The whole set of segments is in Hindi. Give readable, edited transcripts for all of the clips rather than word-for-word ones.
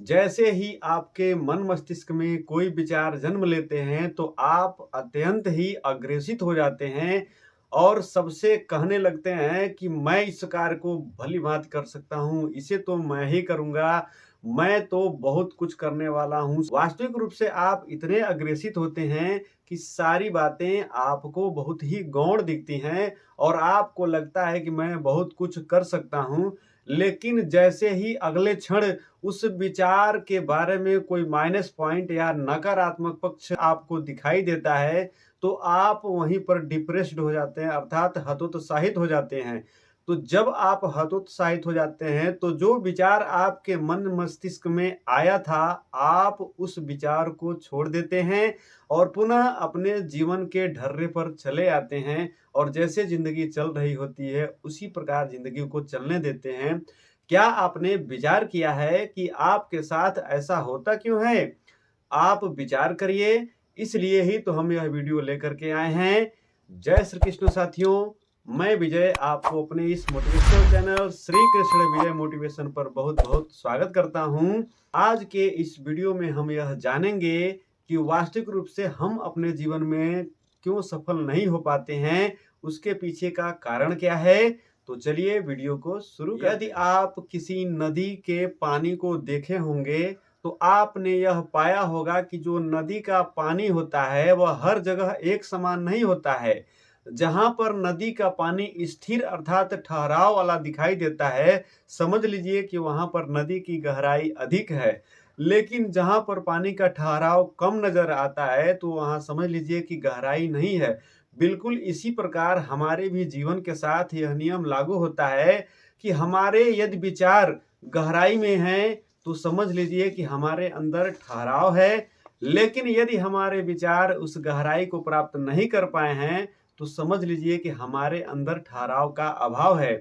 जैसे ही आपके मन मस्तिष्क में कोई विचार जन्म लेते हैं तो आप अत्यंत ही अग्रेसित हो जाते हैं और सबसे कहने लगते हैं कि मैं इस कार्य को भली भांति कर सकता हूँ, इसे तो मैं ही करूँगा, मैं तो बहुत कुछ करने वाला हूँ। वास्तविक रूप से आप इतने अग्रेसित होते हैं कि सारी बातें आपको बहुत ही गौण दिखती हैं और आपको लगता है कि मैं बहुत कुछ कर सकता हूँ। लेकिन जैसे ही अगले क्षण उस विचार के बारे में कोई माइनस पॉइंट या नकारात्मक पक्ष आपको दिखाई देता है, तो आप वहीं पर डिप्रेस्ड हो जाते हैं, अर्थात हतोत्साहित हो जाते हैं। तो जब आप हतोत्साहित हो जाते हैं, तो जो विचार आपके मन मस्तिष्क में आया था, आप उस विचार को छोड़ देते हैं और पुनः अपने जीवन के ढर्रे पर चले आते हैं और जैसे ज़िंदगी चल रही होती है, उसी प्रकार ज़िंदगी को चलने देते हैं। क्या आपने विचार किया है कि आपके साथ ऐसा होता क्यों है? आप विचार करिए, इसलिए ही तो हम यह वीडियो लेकर के आए हैं। जय श्री कृष्ण साथियों, मैं विजय आपको अपने इस मोटिवेशनल चैनल श्री कृष्ण विजय मोटिवेशन पर बहुत-बहुत स्वागत करता हूं। आज के इस वीडियो में हम यह जानेंगे कि वास्तविक रूप से हम अपने जीवन में क्यों सफल नहीं हो पाते हैं, उसके पीछे का कारण क्या है? तो चलिए वीडियो को शुरू करते हैं। यदि आप किसी नदी के पानी को देखे होंगे तो आपने यह पाया होगा कि जो नदी का पानी होता है वह हर जगह एक समान नहीं होता है। जहां पर नदी का पानी स्थिर अर्थात ठहराव वाला दिखाई देता है, समझ लीजिए कि वहां पर नदी की गहराई अधिक है। लेकिन जहां पर पानी का ठहराव कम नजर आता है तो वहां समझ लीजिए कि गहराई नहीं है। बिल्कुल इसी प्रकार हमारे भी जीवन के साथ यह नियम लागू होता है कि हमारे यदि विचार गहराई में हैं तो समझ लीजिए कि हमारे अंदर ठहराव है। लेकिन यदि हमारे विचार उस गहराई को प्राप्त नहीं कर पाए हैं तो समझ लीजिए कि हमारे अंदर ठहराव का अभाव है।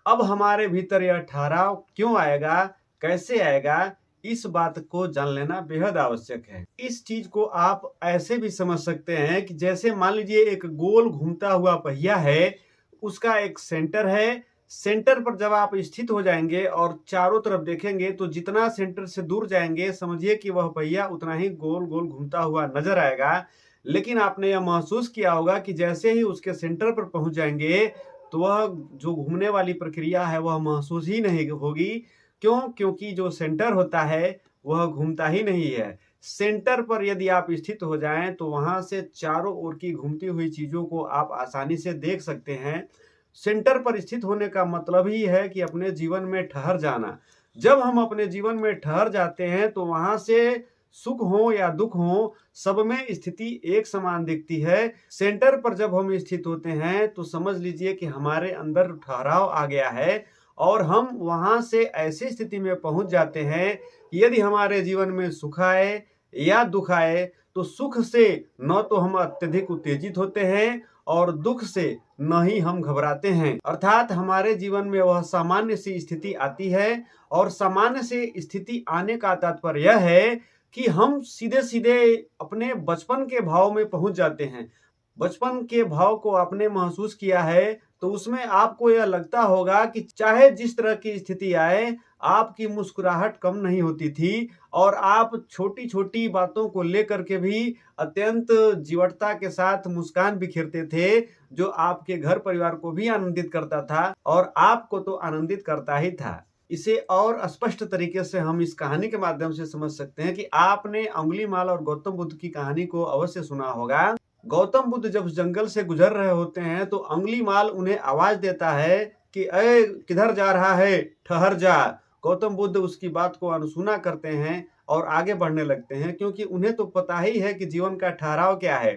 अब हमारे भीतर यह ठहराव क्यों आएगा, कैसे आएगा, इस बात को जान लेना बेहद आवश्यक है। इस चीज को आप ऐसे भी समझ सकते हैं कि जैसे मान लीजिए एक गोल घूमता हुआ पहिया है, उसका एक सेंटर है। सेंटर पर जब आप स्थित हो जाएंगे और चारों तरफ देखेंगे तो जितना सेंटर से दूर जाएंगे समझिए कि वह पहिया उतना ही गोल गोल घूमता हुआ नजर आएगा। लेकिन आपने यह महसूस किया होगा कि जैसे ही उसके सेंटर पर पहुंच जाएंगे तो वह जो घूमने वाली प्रक्रिया है वह महसूस ही नहीं होगी। क्यों? क्योंकि जो सेंटर होता है वह घूमता ही नहीं है। सेंटर पर यदि आप स्थित हो जाएं तो वहां से चारों ओर की घूमती हुई चीजों को आप आसानी से देख सकते हैं। सेंटर पर स्थित होने का मतलब ही है कि अपने जीवन में ठहर जाना। जब हम अपने जीवन में ठहर जाते हैं तो वहां से सुख हो या दुख हो, सब में स्थिति एक समान दिखती है। सेंटर पर जब हम स्थित होते हैं तो समझ लीजिए कि हमारे अंदर ठहराव आ गया है और हम वहां से ऐसी स्थिति में पहुंच जाते हैं कि यदि हमारे जीवन में सुख आए या दुख आए तो सुख से न तो हम अत्यधिक उत्तेजित होते हैं और दुख से न ही हम घबराते हैं। अर्थात हमारे जीवन में वह सामान्य सी स्थिति आती है और सामान्य सी स्थिति आने का तात्पर्य यह है कि हम सीधे सीधे अपने बचपन के भाव में पहुंच जाते हैं। बचपन के भाव को आपने महसूस किया है तो उसमें आपको यह लगता होगा कि चाहे जिस तरह की स्थिति आए, आपकी मुस्कुराहट कम नहीं होती थी और आप छोटी छोटी बातों को लेकर के भी अत्यंत जीवटता के साथ मुस्कान बिखेरते थे, जो आपके घर परिवार को भी आनंदित करता था और आपको तो आनंदित करता ही था। इसे और स्पष्ट तरीके से हम इस कहानी के माध्यम से समझ सकते हैं कि आपने अंगुलीमाल और गौतम बुद्ध की कहानी को अवश्य सुना होगा। गौतम बुद्ध जब जंगल से गुजर रहे होते हैं तो अंगुलीमाल उन्हें आवाज देता है कि अरे किधर जा रहा है, ठहर जा। गौतम बुद्ध उसकी बात को अनसुना करते हैं और आगे बढ़ने लगते हैं, क्योंकि उन्हें तो पता ही है कि जीवन का ठहराव क्या है।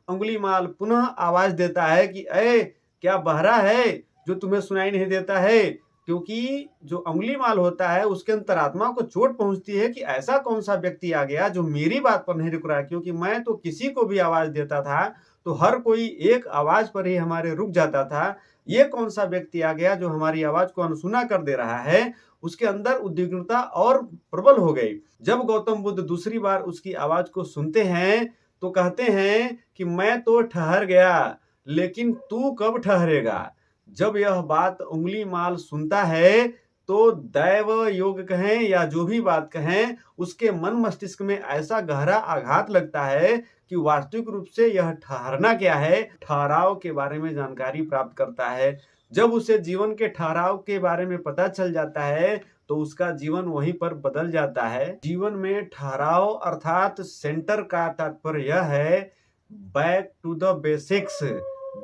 अंगुलीमाल पुनः आवाज देता है कि अरे क्या बहरा है जो तुम्हें सुनाई नहीं देता है। क्योंकि जो अंगुलीमाल होता है उसके अंतरात्मा को चोट पहुंचती है कि ऐसा कौन सा व्यक्ति आ गया जो मेरी बात पर नहीं रुक रहा है, क्योंकि मैं तो किसी को भी आवाज देता था तो हर कोई एक आवाज पर ही हमारे रुक जाता था। ये कौन सा व्यक्ति आ गया जो हमारी आवाज को अनसुना कर दे रहा है। उसके अंदर उद्विग्नता और प्रबल हो गई। जब गौतम बुद्ध दूसरी बार उसकी आवाज को सुनते हैं तो कहते हैं कि मैं तो ठहर गया, लेकिन तू कब ठहरेगा। जब यह बात अंगुलीमाल सुनता है तो दैव योग कहें या जो भी बात कहें, उसके मन मस्तिष्क में ऐसा गहरा आघात लगता है कि वास्तविक रूप से यह ठहरना क्या है, ठहराव के बारे में जानकारी प्राप्त करता है। जब उसे जीवन के ठहराव के बारे में पता चल जाता है तो उसका जीवन वहीं पर बदल जाता है। जीवन में ठहराव अर्थात सेंटर का तात्पर्य यह है, back to the basics,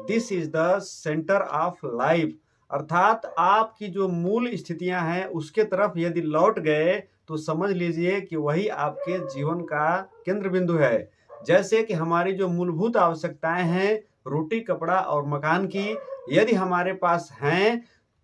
this is the centre of life. अर्थात आपकी जो मूल स्थितियां हैं उसके तरफ यदि लौट गए तो समझ लीजिए कि वही आपके जीवन का केंद्र बिंदु है। जैसे कि हमारी जो मूलभूत आवश्यकताएं हैं, रोटी, कपड़ा और मकान की, यदि हमारे पास हैं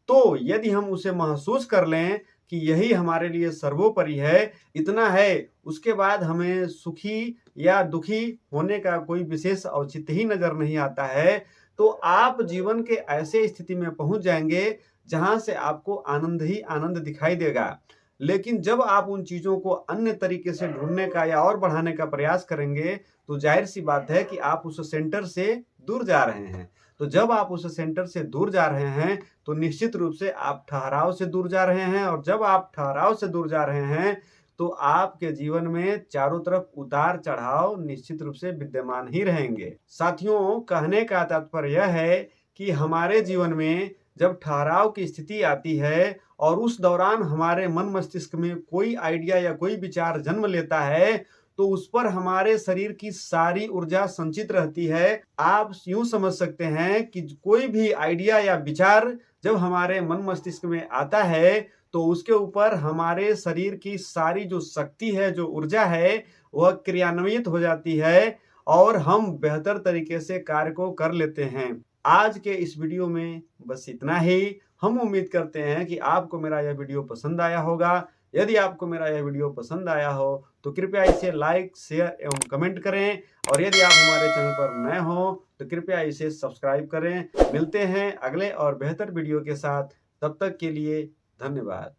तो यदि हम उसे महसूस कर लें कि यही हमारे लिए सर्वोपरि है, इतना है, उसके बाद हमें सुखी या दुखी होने का कोई विशेष औचित्य ही नजर नहीं आता है। तो आप जीवन के ऐसे स्थिति में पहुंच जाएंगे जहां से आपको आनंद ही आनंद दिखाई देगा। लेकिन जब आप उन चीजों को अन्य तरीके से ढूंढने का या और बढ़ाने का प्रयास करेंगे तो जाहिर सी बात है कि आप उस सेंटर से दूर जा रहे हैं। तो जब आप उस सेंटर से दूर जा रहे हैं तो निश्चित रूप से आप ठहराव से दूर जा रहे हैं, और जब आप ठहराव से दूर जा रहे हैं तो आपके जीवन में चारों तरफ उतार चढ़ाव निश्चित रूप से विद्यमान ही रहेंगे। साथियों, कहने का तात्पर्य यह है कि हमारे जीवन में जब ठहराव की स्थिति आती है और उस दौरान हमारे मन मस्तिष्क में कोई आइडिया या कोई विचार जन्म लेता है तो उस पर हमारे शरीर की सारी ऊर्जा संचित रहती है। आप यूं समझ सकते हैं कि कोई भी आइडिया या विचार जब हमारे मन मस्तिष्क में आता है तो उसके ऊपर हमारे शरीर की सारी जो शक्ति है, जो ऊर्जा है, वह क्रियान्वित हो जाती है और हम बेहतर तरीके से कार्य को कर लेते हैं। आज के इस वीडियो में बस इतना ही। हम उम्मीद करते हैं कि आपको मेरा यह वीडियो पसंद आया होगा। यदि आपको मेरा यह वीडियो पसंद आया हो तो कृपया इसे लाइक, शेयर एवं कमेंट करें, और यदि आप हमारे चैनल पर नए हो तो कृपया इसे सब्सक्राइब करें। मिलते हैं अगले और बेहतर वीडियो के साथ, तब तक के लिए धन्यवाद।